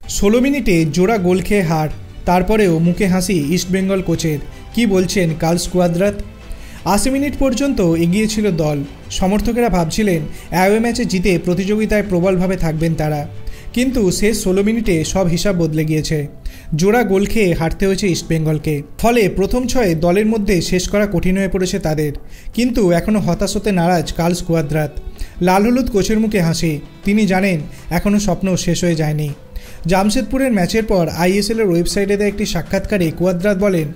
16 মিনিটে জোড়া গোল খেয়ে হার, তারপরেও মুখে হাসি ইস্টবেঙ্গল কোচের। কি বলছেন কার্লস কুয়াদ্রাত? 80 মিনিট পর্যন্ত এগিয়ে ছিল দল। সমর্থকেরা ভাবছিলেন অ্যাওয়ে ম্যাচে জিতে প্রতিযোগিতায় প্রবলভাবে থাকবেন তারা, কিন্তু শেষ 16 মিনিটে সব হিসাব বদলে গিয়েছে। জোড়া গোল খেয়ে হারতে হয়েছে ইস্টবেঙ্গলকে। ফলে প্রথম ছয়ে দলের মধ্যে শেষ করা কঠিন হয়ে পড়েছে তাদের। কিন্তু এখনও হতাশ হতে নারাজ কার্লস কুয়াদ্রাত। লাল হলুদ কোচের মুখে হাসি, তিনি জানেন এখনও স্বপ্ন শেষ হয়ে যায়নি। জামশেদপুরের ম্যাচের পর আইএসএলের ওয়েবসাইটে দেওয়া একটি সাক্ষাৎকারে কুয়াদ্রাত বলেন,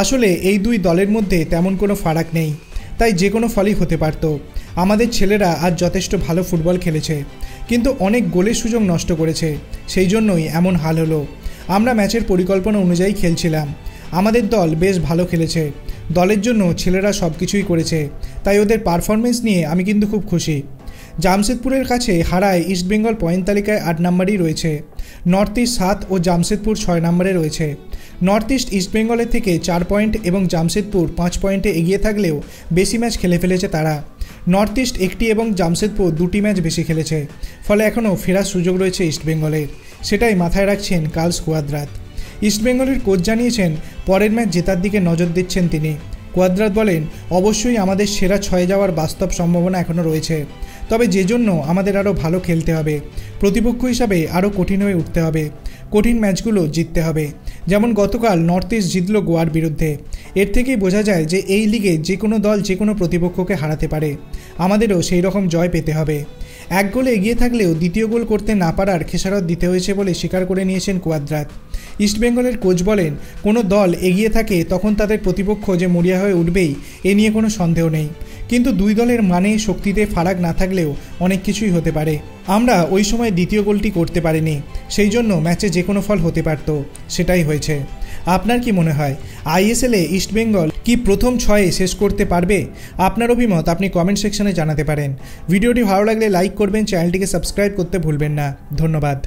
আসলে এই দুই দলের মধ্যে তেমন কোনো ফারাক নেই, তাই যে কোনো ফলই হতে পারত। আমাদের ছেলেরা আজ যথেষ্ট ভালো ফুটবল খেলেছে, কিন্তু অনেক গোলের সুযোগ নষ্ট করেছে, সেই জন্যই এমন হাল হলো। আমরা ম্যাচের পরিকল্পনা অনুযায়ী খেলছিলাম, আমাদের দল বেশ ভালো খেলেছে, দলের জন্য ছেলেরা সব কিছুই করেছে, তাই ওদের পারফরমেন্স নিয়ে আমি কিন্তু খুব খুশি। জামশেদপুরের কাছে হারায় ইস্টবেঙ্গল পয়েন্ট তালিকায় 8 নম্বরেই রয়েছে, নর্থ ইস্ট 7 ও জামশেদপুর 6 নম্বরে রয়েছে। নর্থ ইস্ট ইস্টবেঙ্গলের থেকে 4 পয়েন্ট এবং জামশেদপুর 5 পয়েন্টে এগিয়ে থাকলেও বেশি ম্যাচ খেলে ফেলেছে তারা। নর্থ ইস্ট 1টি এবং জামশেদপুর 2টি ম্যাচ বেশি খেলেছে, ফলে এখনও ফেরার সুযোগ রয়েছে ইস্টবেঙ্গলের, সেটাই মাথায় রাখছেন কার্লস কুয়াদ্রাত। ইস্টবেঙ্গলের কোচ জানিয়েছেন পরের ম্যাচ জেতার দিকে নজর দিচ্ছেন তিনি। কুয়াদ্রাত বলেন, অবশ্যই আমাদের সেরা 6 যাওয়ার বাস্তব সম্ভাবনা এখনও রয়েছে, তবে যে জন্য আমাদের আরও ভালো খেলতে হবে, প্রতিপক্ষ হিসাবে আরও কঠিন হয়ে উঠতে হবে, কঠিন ম্যাচগুলো জিততে হবে। যেমন গতকাল নর্থ ইস্ট জিতল গোয়ার বিরুদ্ধে। এর থেকেই বোঝা যায় যে এই লিগে যে কোনো দল যে কোনো প্রতিপক্ষকে হারাতে পারে, আমাদেরও সেই রকম জয় পেতে হবে। 1 গোলে এগিয়ে থাকলেও দ্বিতীয় গোল করতে না পারার খেসারত দিতে হয়েছে বলে স্বীকার করে নিয়েছেন কুয়াদ্রাত। ইস্টবেঙ্গলের কোচ বলেন, কোনো দল এগিয়ে থাকে তখন তাদের প্রতিপক্ষ যে মরিয়া হয়ে উঠবেই, এ নিয়ে কোনো সন্দেহ নেই, কিন্তু দুই দলের মানে শক্তিতে ফারাক না থাকলেও অনেক কিছুই হতে পারে। আমরা ওই সময় দ্বিতীয় গোলটি করতে পারিনি, সেই জন্য ম্যাচে যে কোনো ফল হতে পারত, সেটাই হয়েছে। আপনার কি মনে হয় আইএসএলে ইস্টবেঙ্গল কি প্রথম 6-এ শেষ করতে পারবে? আপনার অভিমত আপনি কমেন্ট সেকশনে জানাতে পারেন। ভিডিওটি ভালো লাগলে লাইক করবেন, চ্যানেলটিকে সাবস্ক্রাইব করতে ভুলবেন না। ধন্যবাদ।